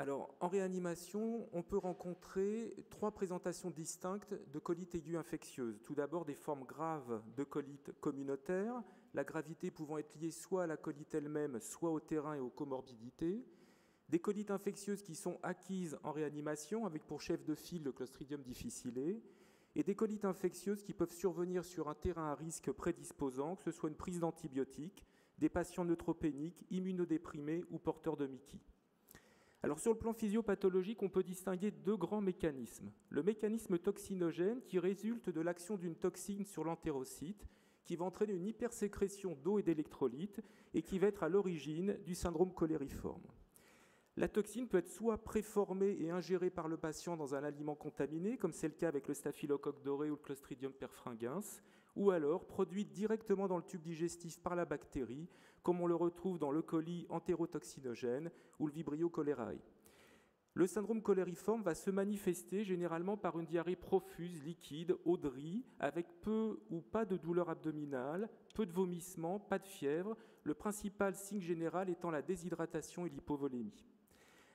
Alors, en réanimation, on peut rencontrer trois présentations distinctes de colite aiguë infectieuse. Tout d'abord, des formes graves de colite communautaire, la gravité pouvant être liée soit à la colite elle-même, soit au terrain et aux comorbidités. Des colites infectieuses qui sont acquises en réanimation, avec pour chef de file le Clostridium difficile, et des colites infectieuses qui peuvent survenir sur un terrain à risque prédisposant, que ce soit une prise d'antibiotiques, des patients neutropéniques, immunodéprimés ou porteurs de Mickey. Alors sur le plan physiopathologique, on peut distinguer deux grands mécanismes. Le mécanisme toxinogène qui résulte de l'action d'une toxine sur l'entérocyte, qui va entraîner une hypersécrétion d'eau et d'électrolytes et qui va être à l'origine du syndrome cholériforme. La toxine peut être soit préformée et ingérée par le patient dans un aliment contaminé, comme c'est le cas avec le staphylocoque doré ou le Clostridium perfringens, ou alors produite directement dans le tube digestif par la bactérie, comme on le retrouve dans le coli entérotoxinogène ou le Vibrio cholerae. Le syndrome cholériforme va se manifester généralement par une diarrhée profuse, liquide, audrie, avec peu ou pas de douleur abdominale, peu de vomissements, pas de fièvre, le principal signe général étant la déshydratation et l'hypovolémie.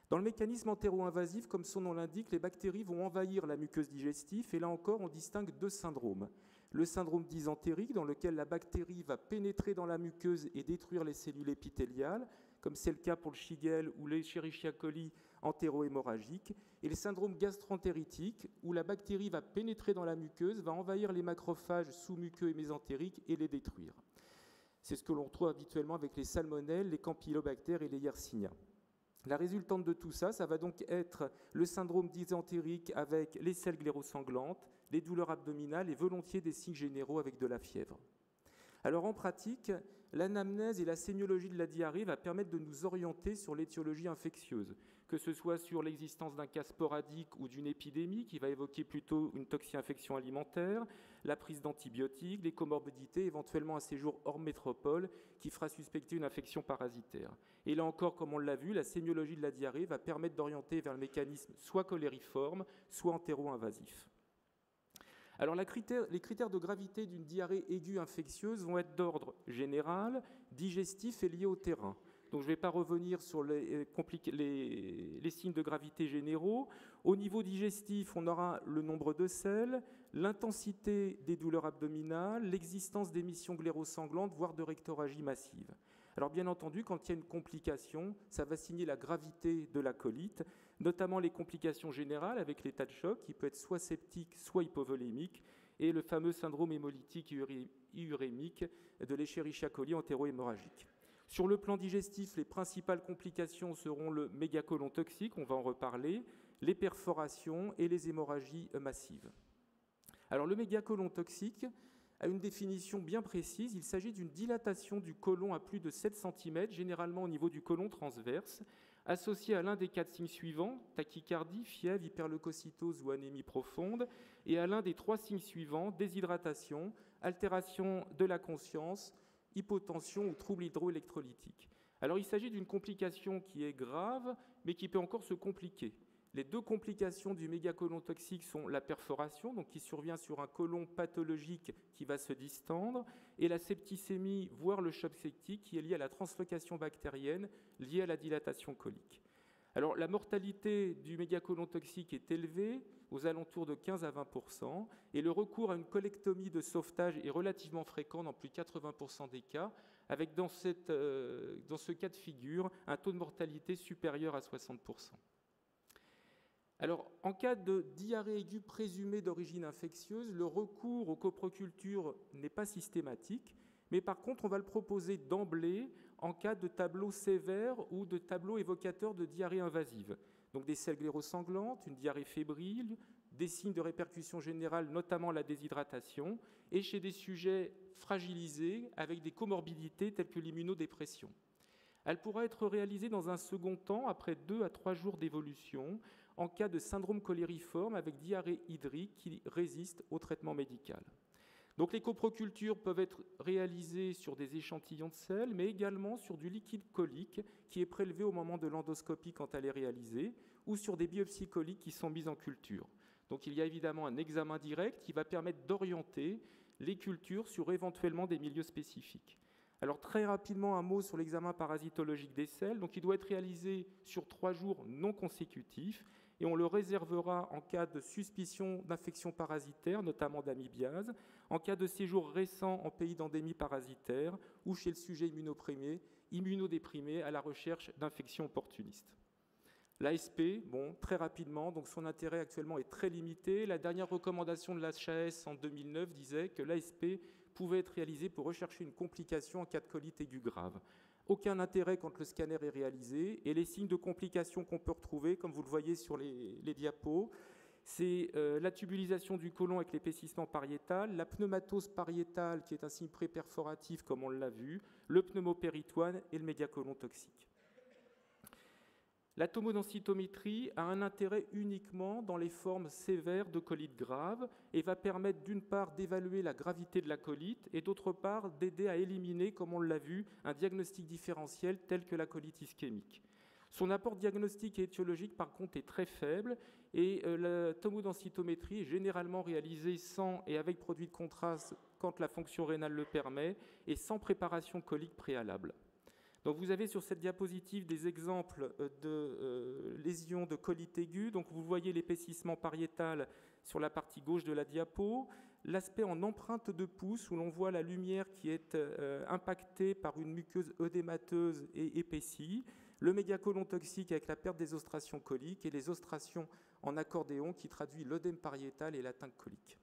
Dans le mécanisme entéro-invasif, comme son nom l'indique, les bactéries vont envahir la muqueuse digestive et là encore, on distingue deux syndromes. Le syndrome dysentérique, dans lequel la bactérie va pénétrer dans la muqueuse et détruire les cellules épithéliales, comme c'est le cas pour le Shigella ou l'Escherichia coli entéro-hémorragique, et le syndrome gastroentéritique, où la bactérie va pénétrer dans la muqueuse, va envahir les macrophages sous-muqueux et mésentériques et les détruire. C'est ce que l'on retrouve habituellement avec les salmonelles, les campylobactères et les yersinia. La résultante de tout ça, ça va donc être le syndrome dysentérique avec les selles glérosanglantes, les douleurs abdominales et volontiers des signes généraux avec de la fièvre. Alors en pratique, l'anamnèse et la sémiologie de la diarrhée va permettre de nous orienter sur l'étiologie infectieuse, que ce soit sur l'existence d'un cas sporadique ou d'une épidémie qui va évoquer plutôt une toxi-infection alimentaire, la prise d'antibiotiques, les comorbidités, éventuellement un séjour hors métropole qui fera suspecter une infection parasitaire. Et là encore, comme on l'a vu, la sémiologie de la diarrhée va permettre d'orienter vers le mécanisme soit cholériforme, soit entéro-invasif. Alors les critères de gravité d'une diarrhée aiguë infectieuse vont être d'ordre général, digestif et liés au terrain. Donc je ne vais pas revenir sur les signes de gravité généraux. Au niveau digestif, on aura le nombre de selles, l'intensité des douleurs abdominales, l'existence d'émissions glérosanglantes, voire de rectorragie massive. Alors bien entendu, quand il y a une complication, ça va signer la gravité de la colite, notamment les complications générales avec l'état de choc, qui peut être soit septique, soit hypovolémique, et le fameux syndrome hémolytique et urémique de l'Escherichia coli entéro-hémorragique. Sur le plan digestif, les principales complications seront le mégacolon toxique, on va en reparler, les perforations et les hémorragies massives. Alors le mégacolon toxique a une définition bien précise. Il s'agit d'une dilatation du côlon à plus de 7 cm, généralement au niveau du côlon transverse, associée à l'un des 4 signes suivants, tachycardie, fièvre, hyperleucocytose ou anémie profonde, et à l'un des 3 signes suivants, déshydratation, altération de la conscience, hypotension ou trouble hydroélectrolytique. Alors il s'agit d'une complication qui est grave, mais qui peut encore se compliquer. Les deux complications du mégacolon toxique sont la perforation, donc qui survient sur un côlon pathologique qui va se distendre, et la septicémie, voire le choc septique, qui est lié à la translocation bactérienne liée à la dilatation colique. Alors la mortalité du mégacolon toxique est élevée, aux alentours de 15 à 20%, et le recours à une colectomie de sauvetage est relativement fréquent dans plus de 80% des cas, avec dans ce cas de figure un taux de mortalité supérieur à 60%. Alors, en cas de diarrhée aiguë présumée d'origine infectieuse, le recours aux coprocultures n'est pas systématique, mais par contre, on va le proposer d'emblée en cas de tableau sévère ou de tableau évocateur de diarrhée invasive. Donc des selles glérosanglantes, une diarrhée fébrile, des signes de répercussion générale, notamment la déshydratation, et chez des sujets fragilisés avec des comorbidités telles que l'immunodépression. Elle pourra être réalisée dans un second temps, après 2 à 3 jours d'évolution, en cas de syndrome cholériforme avec diarrhée hydrique qui résiste au traitement médical. Donc les coprocultures peuvent être réalisées sur des échantillons de sel, mais également sur du liquide colique qui est prélevé au moment de l'endoscopie quand elle est réalisée, ou sur des biopsies coliques qui sont mises en culture. Donc il y a évidemment un examen direct qui va permettre d'orienter les cultures sur éventuellement des milieux spécifiques. Alors très rapidement, un mot sur l'examen parasitologique des selles. Donc il doit être réalisé sur 3 jours non consécutifs et on le réservera en cas de suspicion d'infection parasitaire, notamment d'amibiase, en cas de séjour récent en pays d'endémie parasitaire ou chez le sujet immunodéprimé à la recherche d'infections opportunistes. L'ASP, très rapidement, donc son intérêt actuellement est très limité. La dernière recommandation de l'HAS en 2009 disait que l'ASP pouvait être réalisé pour rechercher une complication en cas de colite aiguë grave. Aucun intérêt quand le scanner est réalisé, et les signes de complications qu'on peut retrouver, comme vous le voyez sur les diapos, c'est la tubulisation du côlon avec l'épaississement pariétal, la pneumatose pariétale qui est un signe préperforatif comme on l'a vu, le pneumopéritoine et le médiacolon toxique. La tomodensitométrie a un intérêt uniquement dans les formes sévères de colite grave et va permettre d'une part d'évaluer la gravité de la colite et d'autre part d'aider à éliminer, comme on l'a vu, un diagnostic différentiel tel que la colite ischémique. Son apport diagnostique et étiologique, par contre, est très faible et la tomodensitométrie est généralement réalisée sans et avec produit de contraste quand la fonction rénale le permet et sans préparation colique préalable. Donc vous avez sur cette diapositive des exemples de lésions de colite aiguë. Donc vous voyez l'épaississement pariétal sur la partie gauche de la diapo, l'aspect en empreinte de pouce où l'on voit la lumière qui est impactée par une muqueuse œdémateuse et épaissie, le médiacolon toxique avec la perte des ostrations coliques et les ostrations en accordéon qui traduit l'œdème pariétal et l'atteinte colique.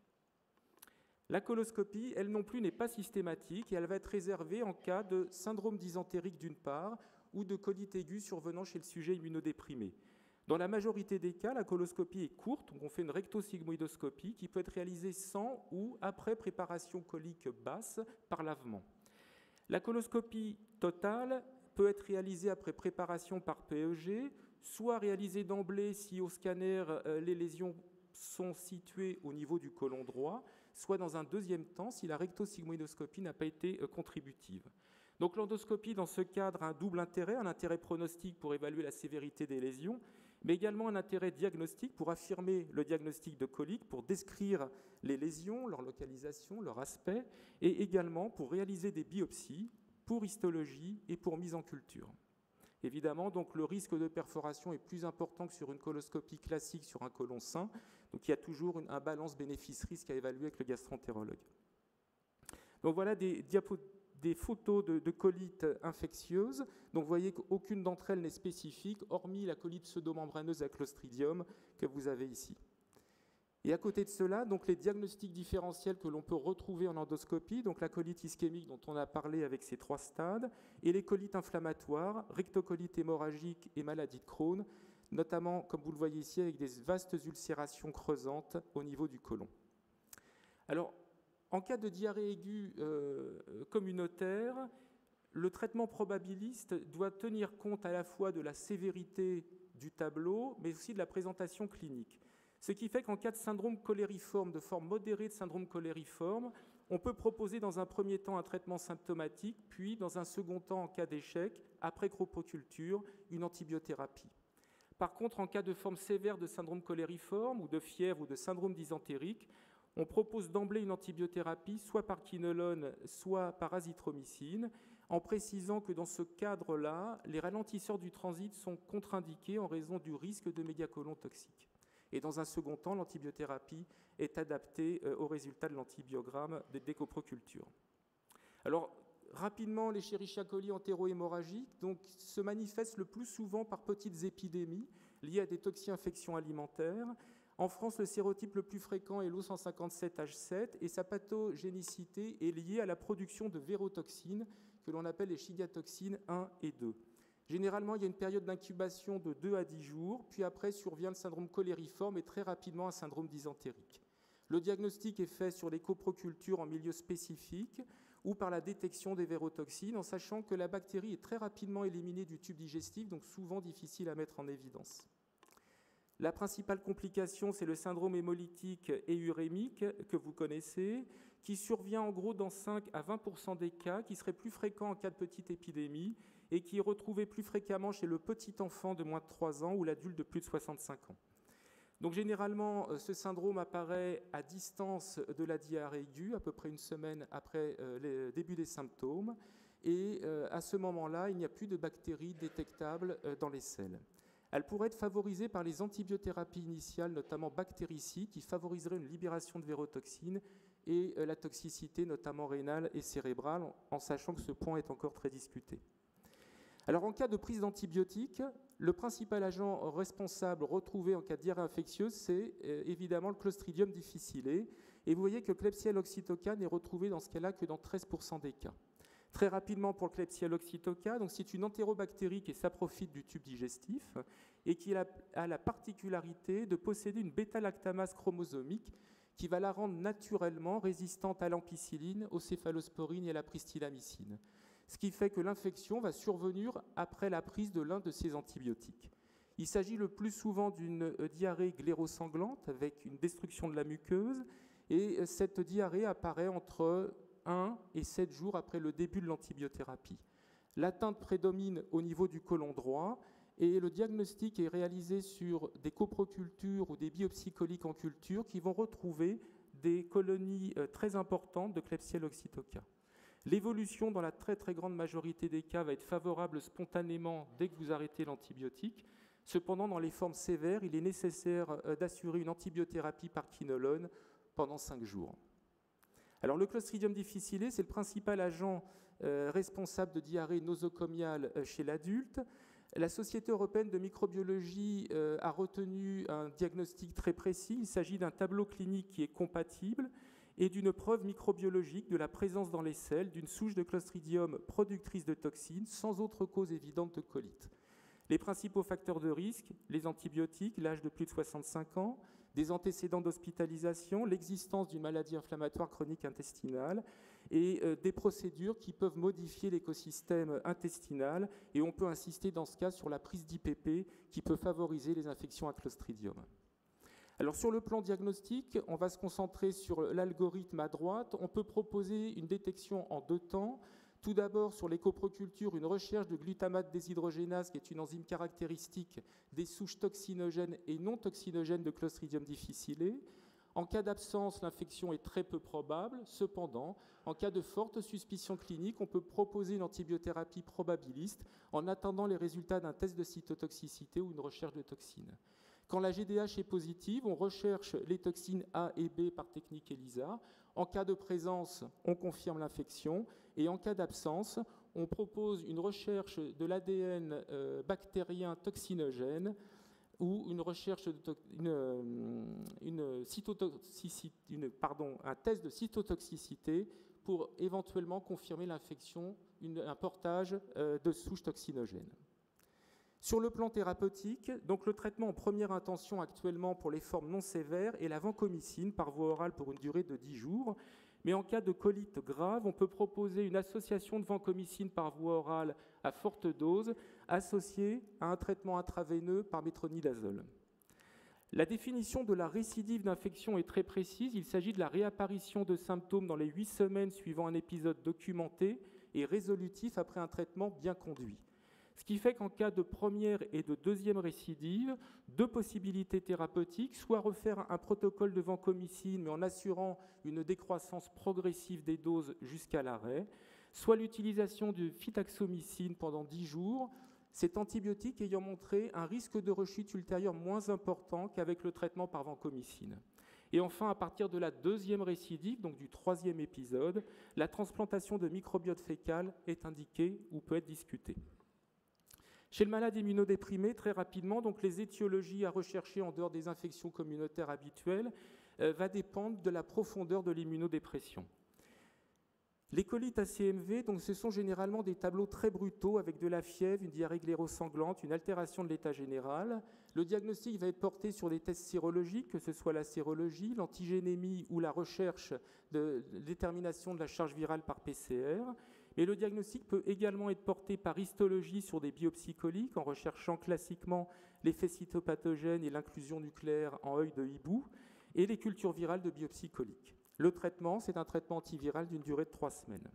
La coloscopie, elle non plus, n'est pas systématique et elle va être réservée en cas de syndrome dysentérique d'une part ou de colite aiguë survenant chez le sujet immunodéprimé. Dans la majorité des cas, la coloscopie est courte, donc on fait une rectosigmoïdoscopie qui peut être réalisée sans ou après préparation colique basse par lavement. La coloscopie totale peut être réalisée après préparation par PEG, soit réalisée d'emblée si au scanner les lésions sont situées au niveau du côlon droit, soit dans un deuxième temps si la rectosigmoïdoscopie n'a pas été contributive. Donc l'endoscopie, dans ce cadre, a un double intérêt, un intérêt pronostique pour évaluer la sévérité des lésions, mais également un intérêt diagnostique pour affirmer le diagnostic de colique, pour décrire les lésions, leur localisation, leur aspect, et également pour réaliser des biopsies, pour histologie et pour mise en culture. Évidemment, donc, le risque de perforation est plus important que sur une coloscopie classique sur un côlon sain. Donc il y a toujours un balance bénéfice-risque à évaluer avec le gastroentérologue. Donc voilà des photos de colites infectieuses. Donc vous voyez qu'aucune d'entre elles n'est spécifique, hormis la colite pseudomembraneuse à Clostridium que vous avez ici. Et à côté de cela, donc les diagnostics différentiels que l'on peut retrouver en endoscopie, donc la colite ischémique dont on a parlé avec ses 3 stades, et les colites inflammatoires, rectocolite hémorragique et maladie de Crohn, notamment, comme vous le voyez ici, avec des vastes ulcérations creusantes au niveau du côlon. Alors, en cas de diarrhée aiguë communautaire, le traitement probabiliste doit tenir compte à la fois de la sévérité du tableau, mais aussi de la présentation clinique. Ce qui fait qu'en cas de syndrome cholériforme, de forme modérée de syndrome cholériforme, on peut proposer dans un premier temps un traitement symptomatique, puis dans un second temps, en cas d'échec, après cropoculture, une antibiothérapie. Par contre, en cas de forme sévère de syndrome cholériforme ou de fièvre ou de syndrome dysentérique, on propose d'emblée une antibiothérapie, soit par quinolone, soit par azithromycine, en précisant que dans ce cadre-là, les ralentisseurs du transit sont contre-indiqués en raison du risque de médiacolon toxique. Et dans un second temps, l'antibiothérapie est adaptée aux résultats de l'antibiogramme de décoproculture. Alors, rapidement, l'Escherichia coli entérohémorragique se manifeste le plus souvent par petites épidémies liées à des toxi-infections alimentaires. En France, le sérotype le plus fréquent est l'O157H7 et sa pathogénicité est liée à la production de vérotoxines que l'on appelle les chigatoxines 1 et 2. Généralement, il y a une période d'incubation de 2 à 10 jours, puis après survient le syndrome cholériforme et très rapidement un syndrome dysentérique. Le diagnostic est fait sur les coprocultures en milieu spécifique ou par la détection des vérotoxines, en sachant que la bactérie est très rapidement éliminée du tube digestif, donc souvent difficile à mettre en évidence. La principale complication, c'est le syndrome hémolytique et urémique que vous connaissez, qui survient en gros dans 5 à 20% des cas, qui serait plus fréquent en cas de petite épidémie et qui est retrouvé plus fréquemment chez le petit enfant de moins de 3 ans ou l'adulte de plus de 65 ans. Donc généralement, ce syndrome apparaît à distance de la diarrhée aiguë, à peu près une semaine après le début des symptômes. et à ce moment-là, il n'y a plus de bactéries détectables dans les selles. Elle pourrait être favorisée par les antibiothérapies initiales, notamment bactéricides, qui favoriseraient une libération de vérotoxines et la toxicité, notamment rénale et cérébrale, en sachant que ce point est encore très discuté. Alors, en cas de prise d'antibiotiques, le principal agent responsable retrouvé en cas de diarrhée infectieuse, c'est évidemment le Clostridium difficile. Et vous voyez que le Klebsiella oxytocca n'est retrouvé dans ce cas-là que dans 13% des cas. Très rapidement pour le Klebsiella oxytocca, donc c'est une entérobactérie qui s'approfite du tube digestif et qui a la particularité de posséder une bêta-lactamase chromosomique qui va la rendre naturellement résistante à l'ampicilline, aux céphalosporines et à la pristinamycine. Ce qui fait que l'infection va survenir après la prise de l'un de ces antibiotiques. Il s'agit le plus souvent d'une diarrhée glérosanglante avec une destruction de la muqueuse, et cette diarrhée apparaît entre 1 et 7 jours après le début de l'antibiothérapie. L'atteinte prédomine au niveau du côlon droit, et le diagnostic est réalisé sur des coprocultures ou des biopsies coliques en culture qui vont retrouver des colonies très importantes de Klebsiella oxytocca. L'évolution, dans la très très grande majorité des cas, va être favorable spontanément dès que vous arrêtez l'antibiotique. Cependant, dans les formes sévères, il est nécessaire d'assurer une antibiothérapie par quinolone pendant 5 jours. Alors, le Clostridium difficile, c'est le principal agent responsable de diarrhée nosocomiale chez l'adulte. La Société européenne de microbiologie a retenu un diagnostic très précis. Il s'agit d'un tableau clinique qui est compatible et d'une preuve microbiologique de la présence dans les selles d'une souche de Clostridium productrice de toxines sans autre cause évidente de colite. Les principaux facteurs de risque, les antibiotiques, l'âge de plus de 65 ans, des antécédents d'hospitalisation, l'existence d'une maladie inflammatoire chronique intestinale et des procédures qui peuvent modifier l'écosystème intestinal. Et on peut insister dans ce cas sur la prise d'IPP qui peut favoriser les infections à Clostridium. Alors sur le plan diagnostique, on va se concentrer sur l'algorithme à droite. On peut proposer une détection en 2 temps. Tout d'abord, sur les coprocultures, une recherche de glutamate déshydrogénase, qui est une enzyme caractéristique des souches toxinogènes et non toxinogènes de Clostridium difficile. En cas d'absence, l'infection est très peu probable. Cependant, en cas de forte suspicion clinique, on peut proposer une antibiothérapie probabiliste en attendant les résultats d'un test de cytotoxicité ou une recherche de toxines. Quand la GDH est positive, on recherche les toxines A et B par technique ELISA. En cas de présence, on confirme l'infection. Et en cas d'absence, on propose une recherche de l'ADN bactérien toxinogène ou une recherche un test de cytotoxicité pour éventuellement confirmer l'infection, un portage de souches toxinogènes. Sur le plan thérapeutique, donc le traitement en première intention actuellement pour les formes non sévères est la vancomycine par voie orale pour une durée de 10 jours. Mais en cas de colite grave, on peut proposer une association de vancomycine par voie orale à forte dose associée à un traitement intraveineux par métronidazole. La définition de la récidive d'infection est très précise. Il s'agit de la réapparition de symptômes dans les 8 semaines suivant un épisode documenté et résolutif après un traitement bien conduit. Ce qui fait qu'en cas de première et de deuxième récidive, 2 possibilités thérapeutiques, soit refaire un protocole de vancomycine, mais en assurant une décroissance progressive des doses jusqu'à l'arrêt, soit l'utilisation de phytaxomycine pendant 10 jours, cet antibiotique ayant montré un risque de rechute ultérieure moins important qu'avec le traitement par vancomycine. Et enfin, à partir de la 2e récidive, donc du 3e épisode, la transplantation de microbiote fécal est indiquée ou peut être discutée. Chez le malade immunodéprimé, très rapidement, donc les étiologies à rechercher en dehors des infections communautaires habituelles va dépendre de la profondeur de l'immunodépression. Les colites ACMV, donc, ce sont généralement des tableaux très brutaux avec de la fièvre, une diarrhée glérosanglante, une altération de l'état général. Le diagnostic va être porté sur des tests sérologiques, que ce soit la sérologie, l'antigénémie ou la recherche de détermination de la charge virale par PCR. Mais le diagnostic peut également être porté par histologie sur des biopsies coliques en recherchant classiquement l'effet cytopathogène et l'inclusion nucléaire en œil de hibou et les cultures virales de biopsie colique. Le traitement, c'est un traitement antiviral d'une durée de 3 semaines.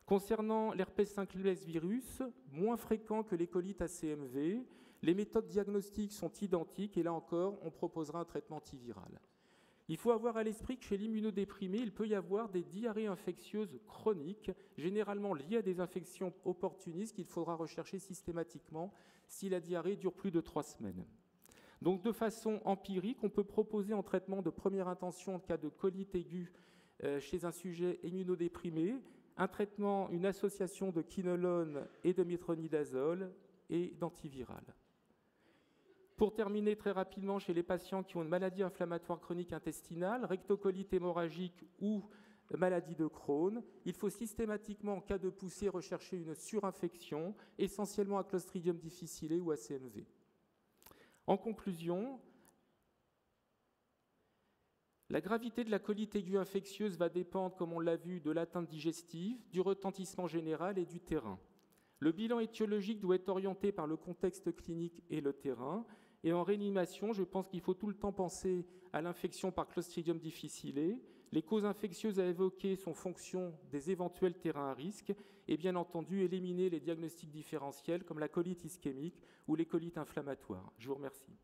Concernant l'herpès simplex virus, moins fréquent que les colites ACMV, les méthodes diagnostiques sont identiques et là encore, on proposera un traitement antiviral. Il faut avoir à l'esprit que chez l'immunodéprimé, il peut y avoir des diarrhées infectieuses chroniques, généralement liées à des infections opportunistes qu'il faudra rechercher systématiquement si la diarrhée dure plus de 3 semaines. Donc de façon empirique, on peut proposer en traitement de première intention en cas de colite aiguë chez un sujet immunodéprimé, un traitement, une association de quinolone et de métronidazole et d'antiviral. Pour terminer très rapidement, chez les patients qui ont une maladie inflammatoire chronique intestinale, rectocolite hémorragique ou maladie de Crohn, il faut systématiquement, en cas de poussée, rechercher une surinfection, essentiellement à Clostridium difficile ou à CMV. En conclusion, la gravité de la colite aiguë infectieuse va dépendre, comme on l'a vu, de l'atteinte digestive, du retentissement général et du terrain. Le bilan étiologique doit être orienté par le contexte clinique et le terrain. Et en réanimation, je pense qu'il faut tout le temps penser à l'infection par Clostridium difficile. Les causes infectieuses à évoquer sont fonction des éventuels terrains à risque et bien entendu éliminer les diagnostics différentiels comme la colite ischémique ou les colites inflammatoires. Je vous remercie.